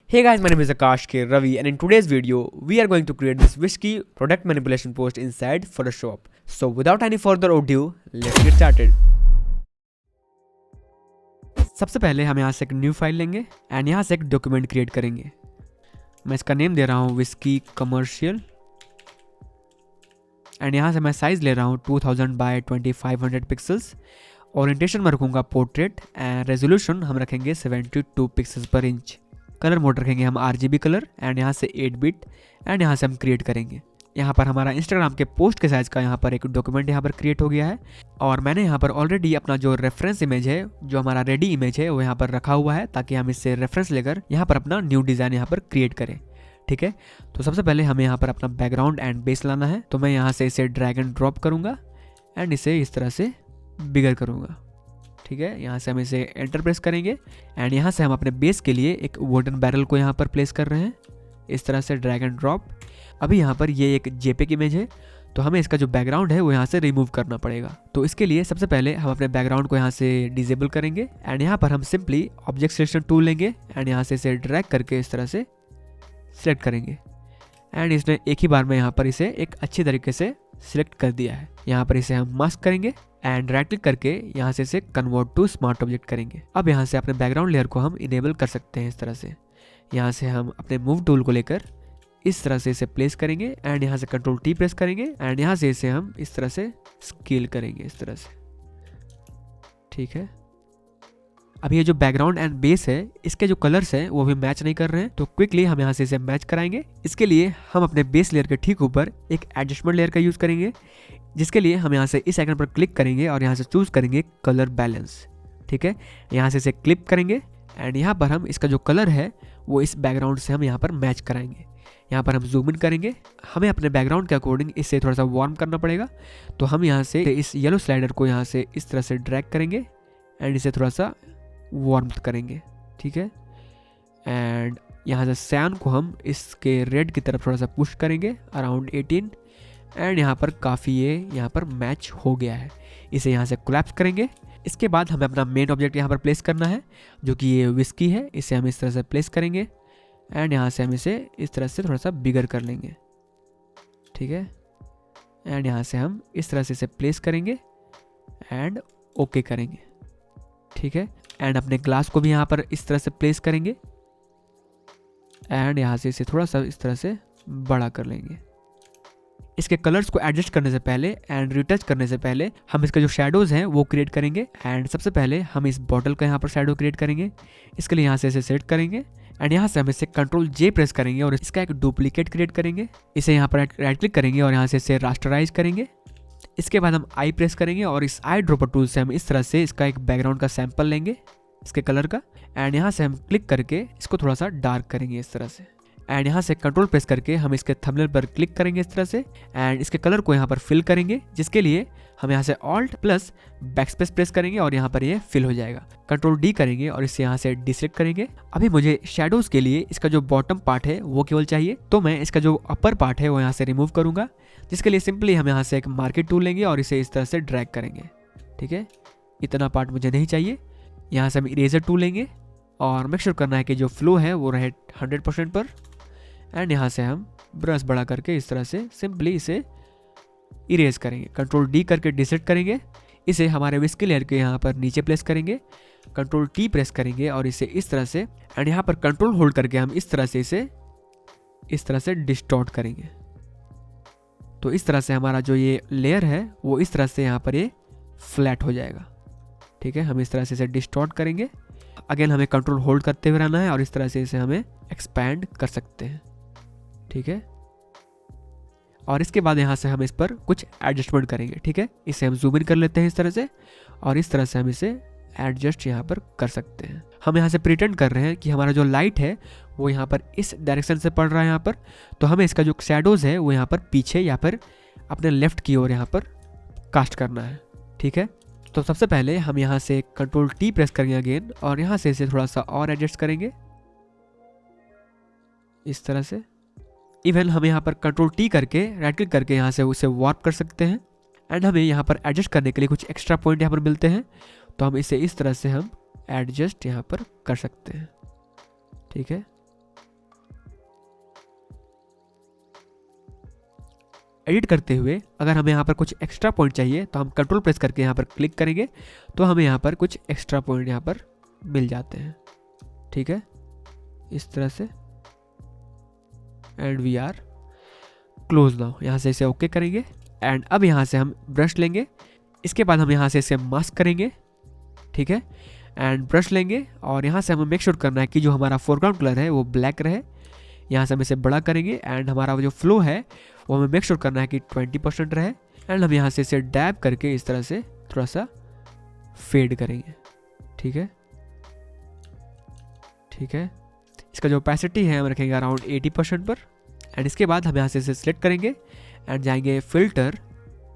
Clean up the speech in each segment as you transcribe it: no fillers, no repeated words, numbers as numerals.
Hey guys, my name is Akash K. Ravi, and in today's video, we are going to create this whiskey product manipulation post inside Photoshop. So without any further ado, let's get started. सबसे पहले हम यहाँ से एक new file लेंगे and यहाँ से एक डॉक्यूमेंट क्रिएट करेंगे। मैं इसका नेम दे रहा हूँ विस्की कमर्शियल एंड यहाँ से मैं साइज़ ले रहा हूँ 2000 बाय 2500 पिक्सल्स। ओरिएंटेशन में रखूँगा पोर्ट्रेट एंड रेजोल्यूशन हम रखेंगे 72 पिक्सल्स पर इंच। कलर मोड रखेंगे हम RGB कलर एंड यहाँ से 8 बिट एंड यहाँ से हम क्रिएट करेंगे। यहाँ पर हमारा इंस्टाग्राम के पोस्ट के साइज़ का यहाँ पर एक डॉक्यूमेंट यहाँ पर क्रिएट हो गया है और मैंने यहाँ पर ऑलरेडी अपना जो रेफरेंस इमेज है, जो हमारा रेडी इमेज है, वो यहाँ पर रखा हुआ है ताकि हम इससे रेफरेंस लेकर यहाँ पर अपना न्यू डिज़ाइन यहाँ पर क्रिएट करें। ठीक है, तो सबसे पहले हमें यहाँ पर अपना बैकग्राउंड एंड बेस लाना है। तो मैं यहाँ से इसे ड्रैग एंड ड्रॉप करूँगा एंड इसे इस तरह से बिगर करूँगा। ठीक है, यहाँ से हम इसे एंटर प्रेस करेंगे एंड यहाँ से हम अपने बेस के लिए एक वुडन बैरल को यहाँ पर प्लेस कर रहे हैं, इस तरह से ड्रैग एंड ड्रॉप। अभी यहाँ पर ये एक JPEG इमेज है तो हमें इसका जो बैकग्राउंड है वो यहाँ से रिमूव करना पड़ेगा। तो इसके लिए सबसे पहले हम अपने बैकग्राउंड को यहाँ से डिसेबल करेंगे एंड यहाँ पर हम सिंपली ऑब्जेक्ट सिलेक्शन टूल लेंगे एंड यहाँ से इसे ड्रैग करके इस तरह से सिलेक्ट करेंगे एंड इसने एक ही बार में यहाँ पर इसे एक अच्छी तरीके से सिलेक्ट कर दिया है। यहाँ पर इसे हम मास्क करेंगे एंड राइट क्लिक करके यहाँ से इसे कन्वर्ट टू स्मार्ट ऑब्जेक्ट करेंगे। अब यहाँ से अपने बैकग्राउंड लेयर को हम इनेबल कर सकते हैं इस तरह से। यहाँ से हम अपने मूव टूल को लेकर इस तरह से इसे प्लेस करेंगे एंड यहाँ से Ctrl+T प्रेस करेंगे एंड यहाँ से इसे हम इस तरह से स्केल करेंगे इस तरह से। ठीक है, अब ये जो बैकग्राउंड एंड बेस है, इसके जो कलर्स हैं वो भी मैच नहीं कर रहे हैं, तो क्विकली हम यहाँ से इसे मैच कराएंगे। इसके लिए हम अपने बेस लेयर के ठीक ऊपर एक एडजस्टमेंट लेयर का यूज़ करेंगे, जिसके लिए हम यहाँ से इस आइकन पर क्लिक करेंगे और यहाँ से चूज़ करेंगे कलर बैलेंस। ठीक है, यहाँ से इसे क्लिक करेंगे एंड यहाँ पर हम इसका जो कलर है वो इस बैकग्राउंड से हम यहाँ पर मैच कराएंगे। यहाँ पर हम जूम इन करेंगे, हमें अपने बैकग्राउंड के अकॉर्डिंग इसे थोड़ा सा वार्म करना पड़ेगा। तो हम यहाँ से इस येलो स्लाइडर को यहाँ से इस तरह से ड्रैग करेंगे एंड इसे थोड़ा सा वार्म करेंगे। ठीक है, एंड यहाँ से सैन को हम इसके रेड की तरफ थोड़ा सा पुश करेंगे अराउंड 18 एंड यहाँ पर काफ़ी ये यहाँ पर मैच हो गया है। इसे यहाँ से कोलैप्स करेंगे। इसके बाद हमें अपना मेन ऑब्जेक्ट यहाँ पर प्लेस करना है जो कि ये विस्की है। इसे हम इस तरह से प्लेस करेंगे एंड यहाँ से हम इसे इस तरह से थोड़ा सा बिगर कर लेंगे। ठीक है, एंड यहाँ से हम इस तरह से इसे प्लेस करेंगे एंड ओके करेंगे। ठीक है, एंड अपने ग्लास को भी यहाँ पर इस तरह से प्लेस करेंगे एंड यहाँ से इसे थोड़ा सा इस तरह से बड़ा कर लेंगे। इसके कलर्स को एडजस्ट करने से पहले एंड रिटच करने से पहले हम इसके जो शेडोज़ हैं वो क्रिएट करेंगे एंड सबसे पहले हम इस बॉटल का यहाँ पर शेडो क्रिएट करेंगे। इसके लिए यहाँ से इसे सेलेक्ट करेंगे एंड यहाँ से हम इसे Ctrl+J प्रेस करेंगे और इसका एक डुप्लीकेट क्रिएट करेंगे। इसे यहाँ पर राइट क्लिक करेंगे और यहाँ से इसे रास्टराइज करेंगे। इसके बाद हम आई प्रेस करेंगे और इस आई ड्रॉपर टूल से हम इस तरह से इसका एक बैकग्राउंड का सैंपल लेंगे इसके कलर का एंड यहाँ से हम क्लिक करके इसको थोड़ा सा डार्क करेंगे इस तरह से एंड यहाँ से कंट्रोल प्रेस करके हम इसके थंबनेल पर क्लिक करेंगे इस तरह से एंड इसके कलर को यहाँ पर फिल करेंगे, जिसके लिए हम यहाँ से Alt प्लस बैकस्पेस प्रेस करेंगे और यहाँ पर ये फिल हो जाएगा। Ctrl+D करेंगे और इसे यहाँ से डिसेलेक्ट करेंगे। अभी मुझे शेडोज़ के लिए इसका जो बॉटम पार्ट है वो केवल चाहिए, तो मैं इसका जो अपर पार्ट है वो यहाँ से रिमूव करूँगा, जिसके लिए सिंपली हम यहाँ से एक मार्केट टूल लेंगे और इसे इस तरह से ड्रैग करेंगे। ठीक है, इतना पार्ट मुझे नहीं चाहिए। यहाँ से हम इरेजर टूल लेंगे और मेक श्योर करना है कि जो फ्लो है वो रहे 100% पर एंड यहाँ से हम ब्रश बड़ा करके इस तरह से सिंपली इसे इरेज करेंगे। Ctrl+D करके डिसेलेक्ट करेंगे। इसे हमारे विस्की लेयर के यहाँ पर नीचे प्लेस करेंगे, Ctrl+T प्रेस करेंगे और इसे इस तरह से एंड यहाँ पर कंट्रोल होल्ड करके हम इस तरह से इसे इस तरह से डिस्टॉर्ट करेंगे। तो इस तरह से हमारा जो ये लेयर है वो इस तरह से यहाँ पर ये फ्लैट हो जाएगा। ठीक है, हम इस तरह से इसे डिस्टॉर्ट करेंगे। अगेन हमें कंट्रोल होल्ड करते हुए रहना है और इस तरह से इसे हमें एक्सपैंड कर सकते हैं। ठीक है, और इसके बाद यहाँ से हम इस पर कुछ एडजस्टमेंट करेंगे। ठीक है, इसे हम जूम इन कर लेते हैं इस तरह से और इस तरह से हम इसे एडजस्ट यहाँ पर कर सकते हैं। हम यहाँ से प्रिटेंड कर रहे हैं कि हमारा जो लाइट है वो यहाँ पर इस डायरेक्शन से पड़ रहा है यहाँ पर, तो हमें इसका जो शेडोज़ है वो यहाँ पर पीछे या फिर अपने लेफ्ट की ओर यहाँ पर कास्ट करना है। ठीक है, तो सबसे पहले हम यहाँ से Ctrl+T प्रेस करेंगे अगेन और यहाँ से इसे थोड़ा सा और एडजस्ट करेंगे इस तरह से। इवन हम यहाँ पर Ctrl+T करके राइट क्लिक करके यहाँ से उसे वार्प कर सकते हैं एंड हमें यहाँ पर एडजस्ट करने के लिए कुछ एक्स्ट्रा पॉइंट यहाँ पर मिलते हैं, तो हम इसे इस तरह से हम एडजस्ट यहाँ पर कर सकते हैं। ठीक है, एडिट करते हुए अगर हमें यहाँ पर कुछ एक्स्ट्रा पॉइंट चाहिए तो हम कंट्रोल प्रेस करके यहाँ पर क्लिक करेंगे तो हमें यहाँ पर कुछ एक्स्ट्रा पॉइंट यहाँ पर मिल जाते हैं। ठीक है, इस तरह से। And we are close now. यहाँ से इसे ओके करेंगे एंड अब यहाँ से हम ब्रश लेंगे। इसके बाद हम यहाँ से इसे मास्क करेंगे। ठीक है, एंड ब्रश लेंगे और यहाँ से हमें मेक श्योर करना है कि जो हमारा फोरग्राउंड कलर है वो ब्लैक रहे। यहाँ से हम इसे बड़ा करेंगे एंड हमारा जो फ्लो है वो हमें मेक श्योर करना है कि 20% रहे। एंड हम यहाँ से इसे डैब करके इस तरह से थोड़ा सा फेड करेंगे। ठीक है, ठीक है। इसका जो ओपेसिटी है हम रखेंगे अराउंड 80% पर। एंड इसके बाद हम यहाँ से इसे सिलेक्ट करेंगे एंड जाएंगे filter,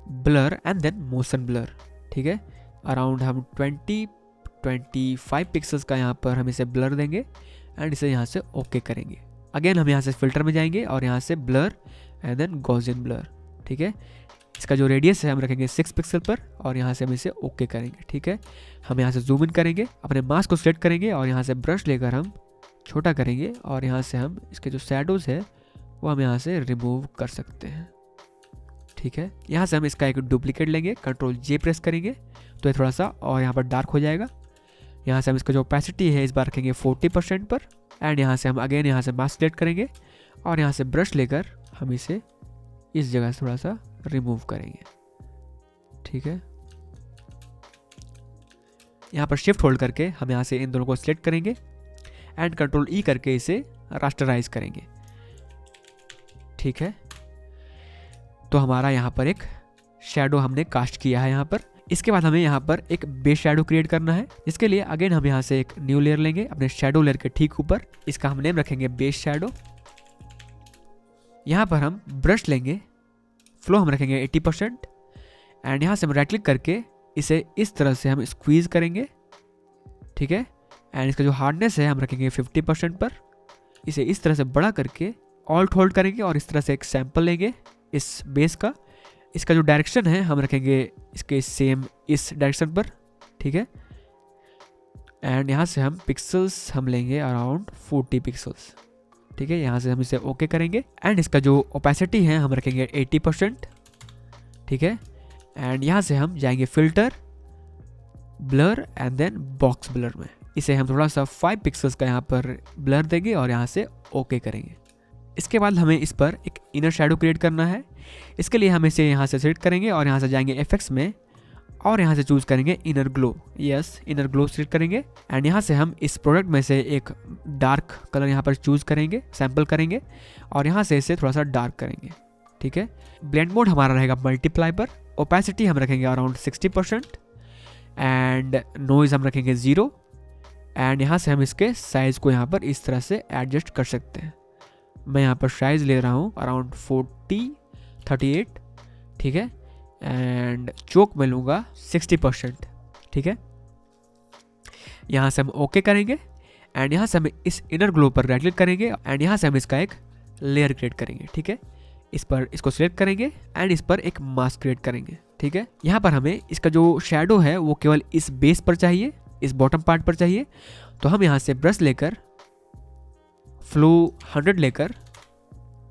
blur and then motion blur. ठीक है, अराउंड हम 20-25 पिक्सल्स का यहाँ पर हम इसे ब्लर देंगे एंड इसे यहाँ से ओके करेंगे। अगेन हम यहाँ से फिल्टर में जाएंगे और यहाँ से blur and then Gaussian blur. ठीक है, इसका जो रेडियस है हम रखेंगे 6 पिक्सल पर और यहाँ से हम इसे ओके करेंगे। ठीक है, हम यहाँ से जूम इन करेंगे, अपने मास्क को सिलेक्ट करेंगे और यहाँ से ब्रश लेकर हम छोटा करेंगे और यहाँ से हम इसके जो शैडोज़ है वो हम यहाँ से रिमूव कर सकते हैं। ठीक है, यहाँ से हम इसका एक डुप्लीकेट लेंगे, कंट्रोल जे प्रेस करेंगे तो ये थोड़ा सा और यहाँ पर डार्क हो जाएगा। यहाँ से हम इसका जो ओपेसिटी है इस बार रखेंगे 40% पर। एंड यहाँ से हम अगेन यहाँ से मास्क सेलेक्ट करेंगे और यहाँ से ब्रश लेकर हम इसे इस जगह से थोड़ा सा रिमूव करेंगे। ठीक है, यहाँ पर शिफ्ट होल्ड करके हम यहाँ से इन दोनों को सिलेक्ट करेंगे एंड कंट्रोल ई करके इसे रास्टराइज करेंगे। ठीक है, तो हमारा यहाँ पर एक शैडो हमने कास्ट किया है यहाँ पर। इसके बाद हमें यहाँ पर एक बेस शैडो क्रिएट करना है, जिसके लिए अगेन हम यहाँ से एक न्यू लेयर लेंगे अपने शैडो लेयर के ठीक ऊपर। इसका हम नेम रखेंगे बेस शैडो। यहाँ पर हम ब्रश लेंगे, फ्लो हम रखेंगे 80% एंड यहाँ से हम राइट क्लिक करके इसे इस तरह से हम स्क्वीज करेंगे। ठीक है, एंड इसका जो हार्डनेस है हम रखेंगे 50% पर। इसे इस तरह से बड़ा करके ऑल्ट होल्ड करेंगे और इस तरह से एक सैंपल लेंगे इस बेस का। इसका जो डायरेक्शन है हम रखेंगे इसके सेम इस डायरेक्शन पर। ठीक है, एंड यहाँ से हम पिक्सल्स हम लेंगे अराउंड 40 पिक्सल्स। ठीक है, यहाँ से हम इसे ओके करेंगे एंड इसका जो ओपेसिटी है हम रखेंगे 80%। ठीक है, एंड यहाँ से हम जाएंगे filter, blur and then box blur में। इसे हम थोड़ा सा 5 पिक्सल्स का यहाँ पर ब्लर देंगे और यहाँ से ओके करेंगे। इसके बाद हमें इस पर एक इनर शैडो क्रिएट करना है। इसके लिए हम इसे यहाँ से सेलेक्ट करेंगे और यहाँ से जाएंगे इफेक्ट्स में और यहाँ से चूज़ करेंगे inner glow. Yes, inner glow select करेंगे एंड यहाँ से हम इस प्रोडक्ट में से एक डार्क कलर यहाँ पर चूज़ करेंगे, सैम्पल करेंगे और यहाँ से इसे थोड़ा सा डार्क करेंगे। ठीक है, ब्लेंड मोड हमारा रहेगा मल्टीप्लाई पर। ओपेसिटी हम रखेंगे अराउंड 60% एंड नॉइज़ हम रखेंगे 0। एंड यहाँ से हम इसके साइज़ को यहाँ पर इस तरह से एडजस्ट कर सकते हैं। मैं यहाँ पर साइज़ ले रहा हूँ अराउंड 38। ठीक है, एंड चोक में लूँगा 60%। ठीक है, यहाँ से हम ओके करेंगे एंड यहाँ से हम इस इनर ग्लो पर राइट क्लिक करेंगे एंड यहाँ से हम इसका एक लेयर क्रिएट करेंगे। ठीक है, इस पर इसको सिलेक्ट करेंगे एंड इस पर एक मास्क क्रिएट करेंगे। ठीक है, यहाँ पर हमें इसका जो शैडो है वो केवल इस बेस पर चाहिए, इस बॉटम पार्ट पर चाहिए। तो हम यहाँ से ब्रश लेकर फ्लो 100 लेकर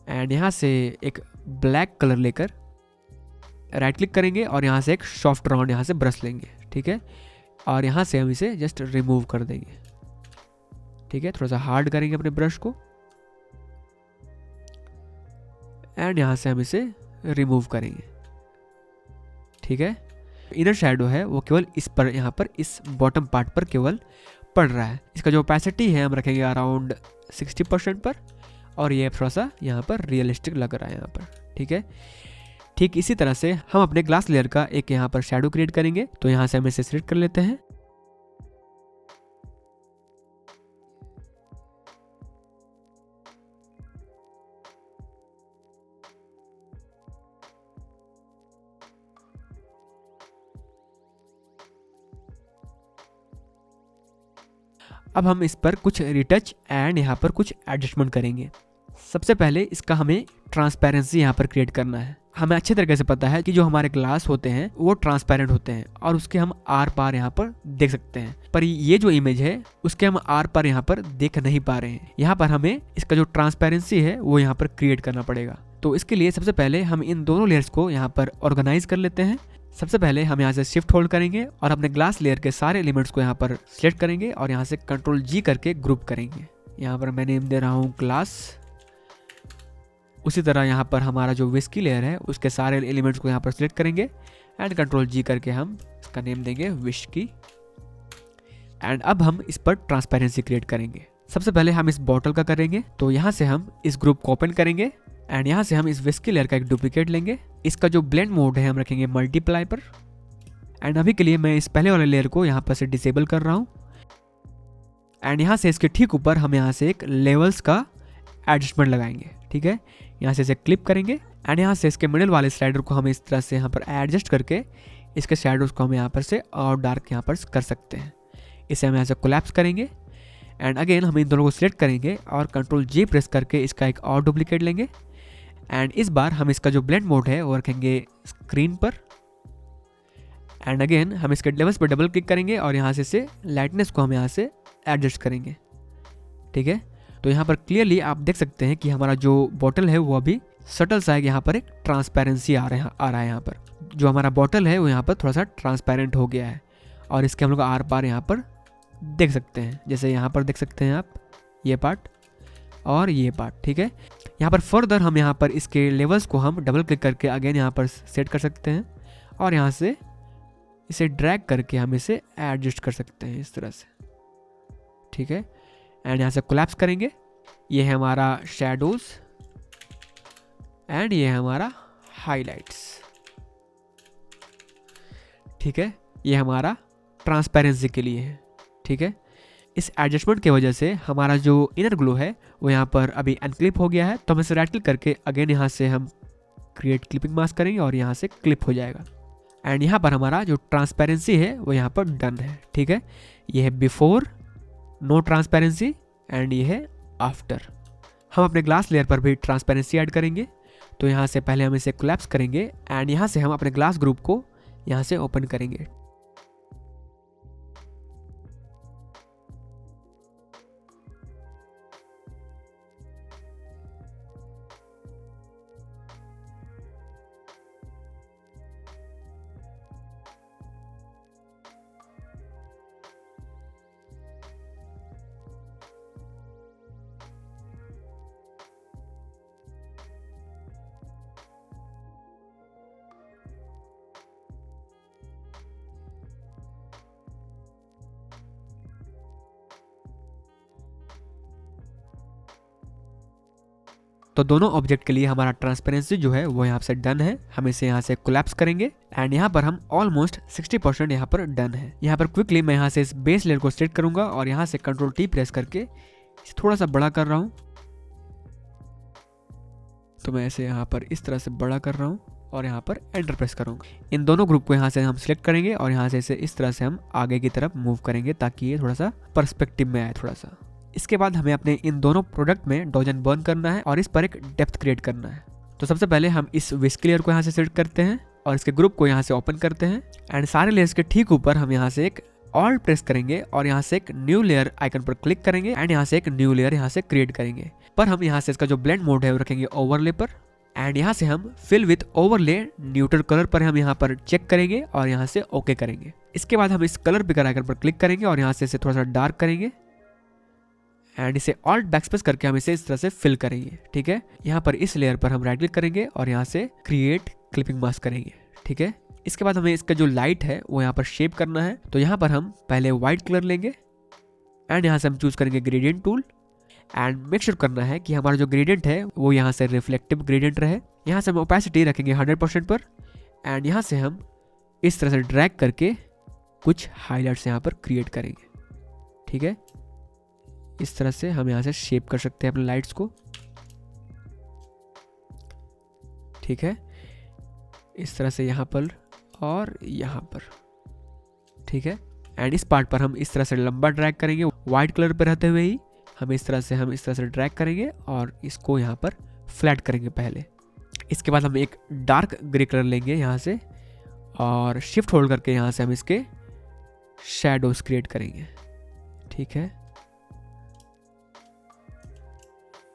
एंड यहाँ से एक ब्लैक कलर लेकर राइट क्लिक करेंगे और यहाँ से एक सॉफ्ट राउंड यहाँ से ब्रश लेंगे। ठीक है, और यहाँ से हम इसे जस्ट रिमूव कर देंगे। ठीक है, थोड़ा सा हार्ड करेंगे अपने ब्रश को एंड यहाँ से हम इसे रिमूव करेंगे। ठीक है, इनर शैडो है वो केवल इस पर यहाँ पर इस बॉटम पार्ट पर केवल पड़ रहा है। इसका जो ओपेसिटी है हम रखेंगे अराउंड 60% पर और ये थोड़ा सा यहाँ पर रियलिस्टिक लग रहा है यहाँ पर। ठीक है, ठीक इसी तरह से हम अपने ग्लास लेयर का एक यहाँ पर शैडो क्रिएट करेंगे। तो यहाँ से हम इसे सिलेक्ट कर लेते हैं अब हम इस पर कुछ रिटच एंड यहाँ पर कुछ एडजस्टमेंट करेंगे। सबसे पहले इसका हमें ट्रांसपेरेंसी यहाँ पर क्रिएट करना है। हमें अच्छे तरीके से पता है कि जो हमारे ग्लास होते हैं वो ट्रांसपेरेंट होते हैं और उसके हम आर पार यहाँ पर देख सकते हैं, पर ये जो इमेज है उसके हम आर पार यहाँ पर देख नहीं पा रहे हैं। यहाँ पर हमें इसका जो ट्रांसपेरेंसी है वो यहाँ पर क्रिएट करना पड़ेगा। तो इसके लिए सबसे पहले हम इन दोनों लेयर्स को यहाँ पर ऑर्गेनाइज कर लेते हैं। सबसे पहले हम यहाँ से शिफ्ट होल्ड करेंगे और अपने ग्लास लेयर के सारे एलिमेंट्स को यहाँ पर सिलेक्ट करेंगे और यहाँ से कंट्रोल G करके ग्रुप करेंगे। यहाँ पर मैं नेम दे रहा हूँ ग्लास। उसी तरह यहाँ पर हमारा जो विस्की लेयर है उसके सारे एलिमेंट्स को यहाँ पर सिलेक्ट करेंगे एंड कंट्रोल G करके हम इसका नेम देंगे विस्की। एंड अब हम इस पर ट्रांसपेरेंसी क्रिएट करेंगे। सबसे पहले हम इस बॉटल का करेंगे, तो यहाँ से हम इस ग्रुप को ओपन करेंगे एंड यहाँ से हम इस विस्की लेयर का एक डुप्लीकेट लेंगे। इसका जो ब्लेंड मोड है हम रखेंगे मल्टीप्लाई पर। एंड अभी के लिए मैं इस पहले वाले लेयर को यहाँ पर से डिसेबल कर रहा हूँ। एंड यहाँ से इसके ठीक ऊपर हम यहाँ से एक लेवल्स का एडजस्टमेंट लगाएंगे। ठीक है, यहाँ से इसे क्लिप करेंगे एंड यहाँ से इसके मिडिल वाले स्लाइडर को हम इस तरह से यहाँ पर एडजस्ट करके इसके शैडोज को हम यहाँ पर से और डार्क यहाँ पर कर सकते हैं। इसे हम यहाँ से कोलैप्स करेंगे एंड अगेन हम इन दोनों को सिलेक्ट करेंगे और कंट्रोल G प्रेस करके इसका एक और डुप्लीकेट लेंगे। एंड इस बार हम इसका जो ब्लेंड मोड है वो रखेंगे स्क्रीन पर। एंड अगेन हम इसके लेवल्स पर डबल क्लिक करेंगे और यहाँ से लाइटनेस को हम यहाँ से एडजस्ट करेंगे। ठीक है, तो यहाँ पर क्लियरली आप देख सकते हैं कि हमारा जो बॉटल है वो अभी सटल सा है। यहाँ पर एक ट्रांसपेरेंसी आ रहा है। यहाँ पर जो हमारा बॉटल है वो यहाँ पर थोड़ा सा ट्रांसपेरेंट हो गया है और इसके हम लोग आर पार यहाँ पर देख सकते हैं। जैसे यहाँ पर देख सकते हैं आप ये पार्ट और ये पार्ट। ठीक है, यहाँ पर फर्दर हम यहाँ पर इसके लेवल्स को हम डबल क्लिक करके अगेन यहाँ पर सेट कर सकते हैं और यहाँ से इसे ड्रैग करके हम इसे एडजस्ट कर सकते हैं इस तरह से। ठीक है, एंड यहाँ से कोलैप्स करेंगे। ये है हमारा शैडोज एंड ये है हमारा हाइलाइट्स। ठीक है, ये हमारा ट्रांसपेरेंसी के लिए है। ठीक है, इस एडजस्टमेंट की वजह से हमारा जो इनर ग्लो है वो यहाँ पर अभी अनक्लिप हो गया है। तो हम इसे राइट क्लिक करके अगेन यहाँ से हम क्रिएट क्लिपिंग मास्क करेंगे और यहाँ से क्लिप हो जाएगा। एंड यहाँ पर हमारा जो ट्रांसपेरेंसी है वो यहाँ पर डन है। ठीक है, ये है बिफोर नो ट्रांसपेरेंसी एंड ये है आफ्टर। हम अपने ग्लास लेयर पर भी ट्रांसपेरेंसी ऐड करेंगे। तो यहाँ से पहले हम इसे कोलैप्स करेंगे एंड यहाँ से हम अपने ग्लास ग्रुप को यहाँ से ओपन करेंगे। तो दोनों ऑब्जेक्ट के लिए हमारा ट्रांसपेरेंसी जो है वो यहाँ से डन है। हम इसे यहाँ से कोलैप्स करेंगे एंड यहाँ पर हम ऑलमोस्ट 60% यहाँ पर डन है। यहाँ पर क्विकली मैं यहाँ से इस बेस लेयर को सेट करूंगा और यहाँ से कंट्रोल T प्रेस करके इसे थोड़ा सा बड़ा कर रहा हूँ। तो मैं इसे यहाँ पर इस तरह से बड़ा कर रहा हूँ और यहाँ पर एंटर प्रेस करूँगा। इन दोनों ग्रुप को यहाँ से हम सिलेक्ट करेंगे और यहाँ से इसे इस तरह से हम आगे की तरफ मूव करेंगे ताकि ये थोड़ा सा पर्सपेक्टिव में आए थोड़ा सा। इसके बाद हमें अपने इन दोनों प्रोडक्ट में डॉज एंड बर्न करना है और इस पर एक डेप्थ क्रिएट करना है। तो सबसे पहले हम इस विस्की लेयर को यहाँ से सिलेक्ट करते हैं और इसके ग्रुप को यहाँ से ओपन करते हैं एंड सारे लेयर्स के ठीक ऊपर हम यहाँ से एक ऑल प्रेस करेंगे और यहाँ से एक न्यू लेयर आइकन पर क्लिक करेंगे एंड यहाँ से एक न्यू लेयर यहाँ से क्रिएट करेंगे। पर हम यहाँ से इसका जो ब्लेंड मोड है वो रखेंगे ओवरले पर एंड यहाँ से हम fill with overlay neutral colour पर हम यहाँ पर चेक करेंगे और यहाँ से ओके करेंगे। इसके बाद हम इस कलर पिकर आइकन पर क्लिक करेंगे और यहाँ से इसे थोड़ा सा डार्क करेंगे एंड इसे ऑल्ट बैकस्पेस करके हम इसे इस तरह से फिल करेंगे। ठीक है, यहाँ पर इस लेयर पर हम राइट क्लिक करेंगे और यहाँ से क्रिएट क्लिपिंग मास्क करेंगे। ठीक है, इसके बाद हमें इसका जो लाइट है वो यहाँ पर शेप करना है। तो यहाँ पर हम पहले व्हाइट कलर लेंगे एंड यहाँ से हम चूज करेंगे gradient tool and make sure करना है कि हमारा जो ग्रेडियंट है वो यहाँ से रिफ्लेक्टिव ग्रेडियंट रहे। यहाँ से हम ओपेसिटी रखेंगे 100% पर एंड यहाँ से हम इस तरह से ड्रैग करके कुछ हाईलाइट्स यहाँ पर क्रिएट करेंगे। ठीक है, इस तरह से हम यहाँ से शेप कर सकते हैं अपने लाइट्स को। ठीक है, इस तरह से यहाँ पर और यहाँ पर। ठीक है, एंड इस पार्ट पर हम इस तरह से लंबा ड्रैग करेंगे व्हाइट कलर पे रहते हुए ही हम इस तरह से ड्रैग करेंगे और इसको यहाँ पर फ्लैट करेंगे पहले। इसके बाद हम एक डार्क ग्रे कलर लेंगे यहाँ से और शिफ्ट होल्ड करके यहाँ से हम इसके शैडोज क्रिएट करेंगे। ठीक है,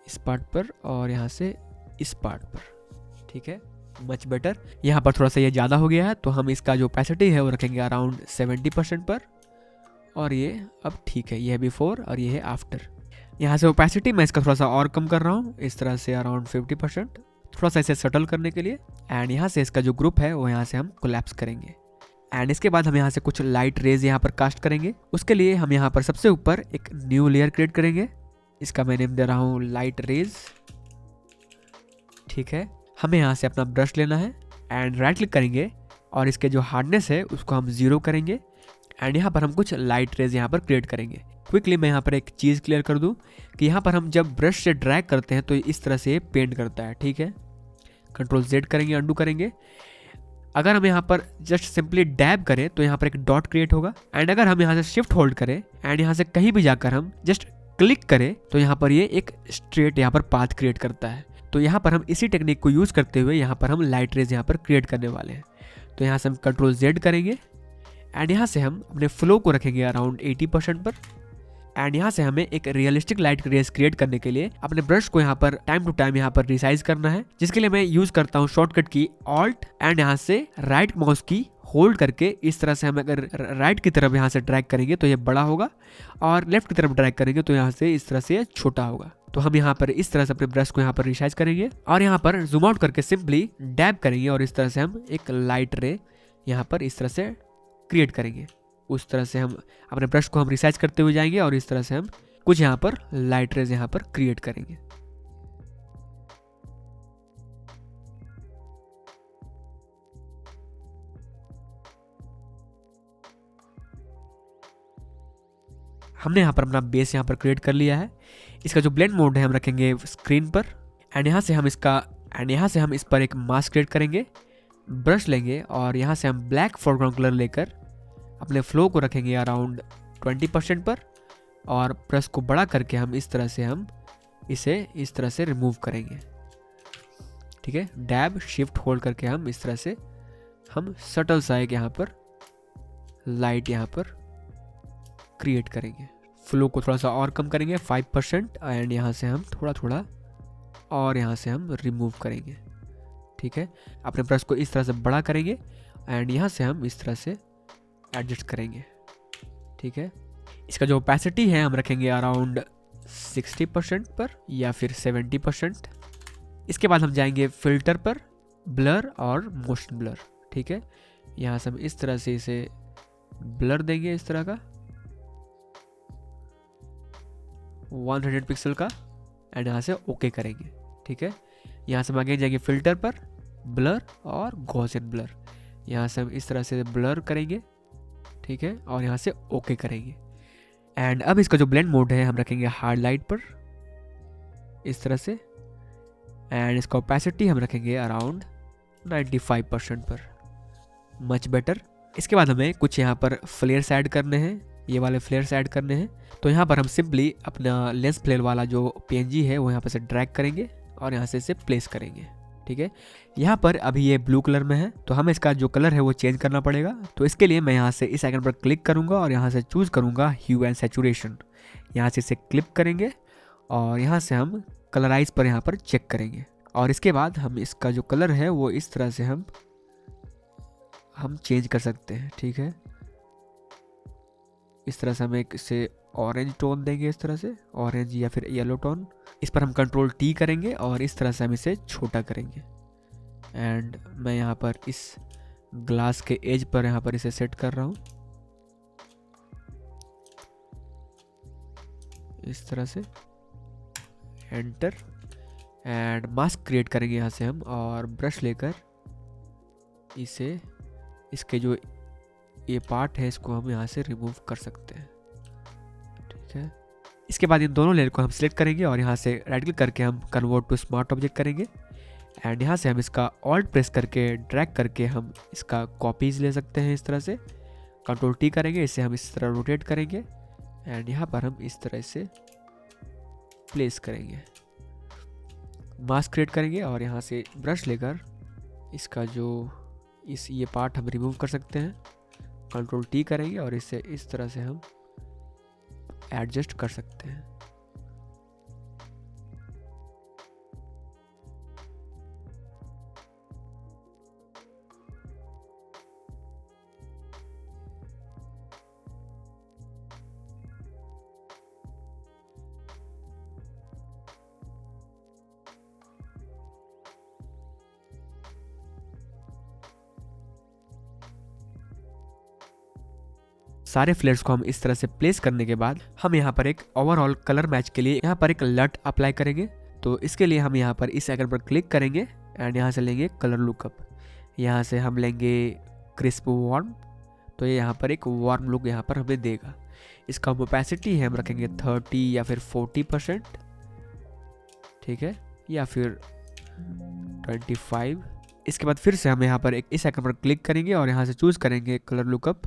इस पार्ट पर और यहाँ से इस पार्ट पर। ठीक है, मच बेटर। यहाँ पर थोड़ा सा ये ज़्यादा हो गया है, तो हम इसका जो ओपेसिटी है वो रखेंगे अराउंड 70% पर। और ये अब ठीक है, ये है बिफोर और ये है आफ्टर। यहाँ से ओपेसिटी मैं इसका थोड़ा सा और कम कर रहा हूँ, इस तरह से अराउंड 50%, थोड़ा सा इसे सटल करने के लिए। एंड यहाँ से इसका जो ग्रुप है वो यहाँ से हम कोलैप्स करेंगे। एंड इसके बाद हम यहाँ से कुछ लाइट रेज यहाँ पर कास्ट करेंगे। उसके लिए हम यहाँ पर सबसे ऊपर एक न्यू लेयर क्रिएट करेंगे, इसका मैं नेम दे रहा हूँ लाइट रेज। ठीक है, हमें यहाँ से अपना ब्रश लेना है एंड राइट क्लिक करेंगे और इसके जो हार्डनेस है उसको हम 0 करेंगे। एंड यहाँ पर हम कुछ लाइट रेज यहाँ पर क्रिएट करेंगे। क्विकली मैं यहाँ पर एक चीज़ क्लियर कर दूँ कि यहाँ पर हम जब ब्रश से ड्रैग करते हैं तो इस तरह से पेंट करता है। ठीक है, कंट्रोल Z करेंगे, अंडू करेंगे। अगर हम यहाँ पर जस्ट सिंपली डैब करें तो यहाँ पर एक डॉट क्रिएट होगा। एंड अगर हम यहाँ से शिफ्ट होल्ड करें एंड यहाँ से कहीं भी जाकर हम जस्ट क्लिक करें तो यहाँ पर ये एक स्ट्रेट यहाँ पर पाथ क्रिएट करता है। तो यहाँ पर हम इसी टेक्निक को यूज़ करते हुए यहाँ पर हम लाइट रेज यहाँ पर क्रिएट करने वाले हैं। तो यहाँ से हम कंट्रोल Z करेंगे एंड यहाँ से हम अपने फ्लो को रखेंगे अराउंड 80% पर। एंड यहाँ से हमें एक रियलिस्टिक लाइट रेज क्रिएट करने के लिए अपने ब्रश को यहाँ पर टाइम टू टाइम यहाँ पर रिसाइज करना है, जिसके लिए मैं यूज करता हूँ शॉर्टकट की ऑल्ट एंड यहाँ से राइट माउस की होल्ड करके इस तरह से हम अगर राइट की तरफ यहाँ से ड्रैग करेंगे तो ये बड़ा होगा और लेफ्ट की तरफ ड्रैग करेंगे तो यहाँ से इस तरह से छोटा होगा। तो हम यहाँ पर इस तरह से अपने ब्रश को यहाँ पर रिसाइज करेंगे और यहाँ पर जूम आउट करके सिंपली डैब करेंगे और इस तरह से हम एक लाइट रे यहाँ पर इस तरह से क्रिएट करेंगे। उस तरह से हम अपने ब्रश को हम रिसाइज करते हुए जाएंगे और इस तरह से हम कुछ यहाँ पर लाइट रेज यहाँ पर क्रिएट करेंगे। हमने यहाँ पर अपना बेस यहाँ पर क्रिएट कर लिया है। इसका जो ब्लेंड मोड है हम रखेंगे स्क्रीन पर एंड यहाँ से हम इस पर एक मास्क क्रिएट करेंगे। ब्रश लेंगे और यहाँ से हम ब्लैक फोरग्राउंड कलर लेकर अपने फ्लो को रखेंगे अराउंड 20% पर और ब्रश को बड़ा करके हम इस तरह से हम इसे इस तरह से रिमूव करेंगे। ठीक है, डैब शिफ्ट होल्ड करके हम इस तरह से हम सटल सा एक यहाँ पर लाइट यहाँ पर क्रिएट करेंगे। फ्लो को थोड़ा सा और कम करेंगे 5% एंड यहाँ से हम थोड़ा थोड़ा और यहाँ से हम रिमूव करेंगे। ठीक है, अपने ब्रश को इस तरह से बड़ा करेंगे एंड यहाँ से हम इस तरह से एडजस्ट करेंगे। ठीक है, इसका जो ओपेसिटी है हम रखेंगे अराउंड 60% पर या फिर 70%। इसके बाद हम जाएंगे फिल्टर पर, ब्लर और मोशन ब्लर। ठीक है, यहाँ से हम इस तरह से इसे ब्लर देंगे इस तरह का 100 पिक्सल का एंड यहाँ से ओके करेंगे। ठीक है, यहाँ से हम आगे जाएंगे फिल्टर पर, ब्लर और गॉसियन ब्लर। यहाँ से हम इस तरह से ब्लर करेंगे। ठीक है, और यहाँ से ओके करेंगे। एंड अब इसका जो ब्लेंड मोड है हम रखेंगे हार्ड लाइट पर इस तरह से एंड इसका ओपेसिटी हम रखेंगे अराउंड 95% पर। Much better. इसके बाद हमें कुछ यहाँ पर फ्लेयर्स ऐड करने हैं, ये वाले फ्लेयर्स ऐड करने हैं। तो यहाँ पर हम सिंपली अपना लेंस फ्लेयर वाला जो PNG है वो यहाँ पर से ड्रैग करेंगे और यहाँ से इसे प्लेस करेंगे। ठीक है, यहाँ पर अभी ये ब्लू कलर में है तो हमें इसका जो कलर है वो चेंज करना पड़ेगा। तो इसके लिए मैं यहाँ से इस आइकन पर क्लिक करूँगा और यहाँ से चूज़ करूँगा ह्यू एंड सैचुरेशन। यहाँ से इसे क्लिक करेंगे और यहाँ से हम कलराइज पर यहाँ पर चेक करेंगे और इसके बाद हम इसका जो कलर है वो इस तरह से हम चेंज कर सकते हैं। ठीक है, इस तरह से हम एक इसे ऑरेंज टोन देंगे, इस तरह से ऑरेंज या फिर येलो टोन। इस पर हम कंट्रोल T करेंगे और इस तरह से हम इसे छोटा करेंगे एंड मैं यहाँ पर इस ग्लास के एज पर यहाँ पर इसे सेट कर रहा हूँ इस तरह से। एंटर एंड मास्क क्रिएट करेंगे यहाँ से हम और ब्रश लेकर इसे इसके जो ये पार्ट है इसको हम यहाँ से रिमूव कर सकते हैं। ठीक है, इसके बाद इन दोनों लेयर को हम सिलेक्ट करेंगे और यहाँ से राइट क्लिक करके हम कन्वर्ट टू स्मार्ट ऑब्जेक्ट करेंगे एंड यहाँ से हम इसका ऑल्ट प्रेस करके ड्रैग करके हम इसका कॉपीज ले सकते हैं। इस तरह से कंट्रोल T करेंगे, इसे हम इस तरह रोटेट करेंगे एंड यहाँ पर हम इस तरह से प्लेस करेंगे। मास्क क्रिएट करेंगे और यहाँ से ब्रश लेकर इसका जो ये पार्ट हम रिमूव कर सकते हैं। कंट्रोल T करेंगे और इसे इस तरह से हम एडजस्ट कर सकते हैं। सारे फ्लेयर्स को हम इस तरह से प्लेस करने के बाद हम यहाँ पर एक ओवरऑल कलर मैच के लिए यहाँ पर एक लट अप्लाई करेंगे। तो इसके लिए हम यहाँ पर इस आइकन पर क्लिक करेंगे एंड यहाँ से लेंगे कलर लुकअप। यहाँ से हम लेंगे क्रिस्प वार्म, तो ये यहाँ पर एक वार्म लुक यहाँ पर हमें देगा। इसका ओपेसिटी है हम रखेंगे 30 या फिर 40%, ठीक है, या फिर 25। इसके बाद फिर से हम यहाँ पर एक इस आइकन पर क्लिक करेंगे और यहाँ से चूज़ करेंगे कलर लुकअप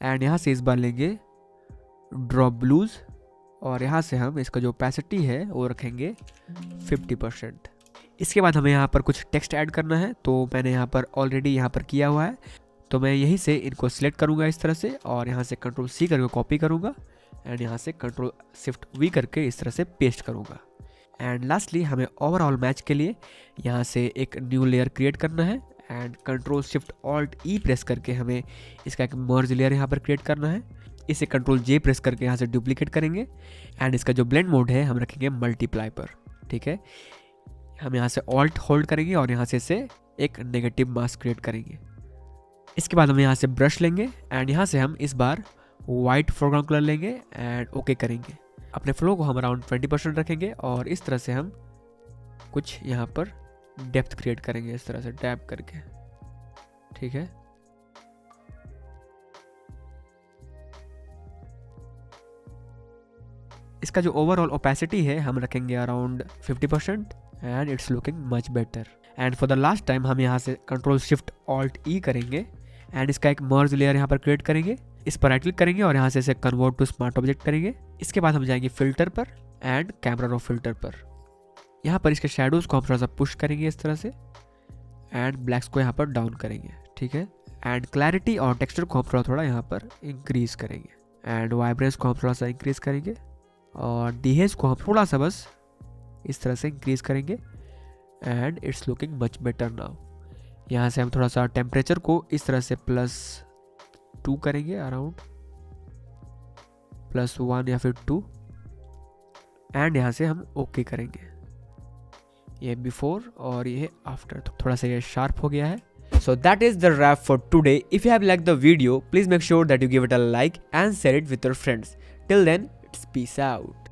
एंड यहाँ से इस बार लेंगे ड्रॉप ब्लूज और यहाँ से हम इसका जो ओपेसिटी है वो रखेंगे 50%। इसके बाद हमें यहाँ पर कुछ टेक्स्ट ऐड करना है, तो मैंने यहाँ पर ऑलरेडी यहाँ पर किया हुआ है, तो मैं यहीं से इनको सिलेक्ट करूँगा इस तरह से और यहाँ से कंट्रोल C करके कॉपी करूँगा एंड यहाँ से कंट्रोल शिफ्ट V करके इस तरह से पेस्ट करूँगा। एंड लास्टली हमें ओवरऑल मैच के लिए यहाँ से एक न्यू लेयर क्रिएट करना है and control shift alt E press करके हमें इसका एक मर्ज लेयर यहाँ पर क्रिएट करना है। इसे कंट्रोल J प्रेस करके यहाँ से डुप्लीकेट करेंगे एंड इसका जो ब्लेंड मोड है हम रखेंगे मल्टीप्लाई पर, ठीक है। हम यहाँ से ऑल्ट होल्ड करेंगे और यहाँ से इसे एक नेगेटिव मास्क क्रिएट करेंगे। इसके बाद हम यहाँ से ब्रश लेंगे एंड यहाँ से हम इस बार वाइट फोरग्राउंड कलर लेंगे एंड ओके करेंगे। अपने फ्लो को हम अराउंड 20% रखेंगे और इस तरह से हम कुछ यहाँ पर डेप्थ क्रिएट करेंगे इस तरह से टैप करके, ठीक है। इसका जो ओवरऑल ओपेसिटी है हम रखेंगे around 50% and it's looking much better. And for the last time हम यहाँ से कंट्रोल शिफ्ट ऑल्ट E करेंगे एंड इसका एक मर्ज लेयर यहाँ पर क्रिएट करेंगे। इस पर राइट क्लिक करेंगे और यहाँ से इसे कन्वर्ट टू स्मार्ट ऑब्जेक्ट करेंगे। इसके बाद हम जाएंगे फिल्टर पर एंड कैमरा रो फिल्टर पर। यहाँ पर इसके शैडोज़ को हम थोड़ा सा पुश करेंगे इस तरह से एंड ब्लैक्स को यहाँ पर डाउन करेंगे, ठीक है। एंड क्लैरिटी और टेक्सचर को हम थोड़ा यहाँ पर इंक्रीज करेंगे एंड वाइब्रेंस को हम थोड़ा सा इंक्रीज करेंगे और डीहेज को हम थोड़ा सा बस इस तरह से इंक्रीज करेंगे and it's looking much better now. यहाँ से हम थोड़ा सा टेम्परेचर को इस तरह से +2 करेंगे, अराउंड +1 या फिर 2 एंड यहाँ से हम ओके करेंगे। ये बिफोर और ये आफ्टर, थोड़ा सा ये शार्प हो गया है। So that is the wrap for today. If you have liked the video, please make sure that you give it a like and share it with your friends. Till then, it's peace out.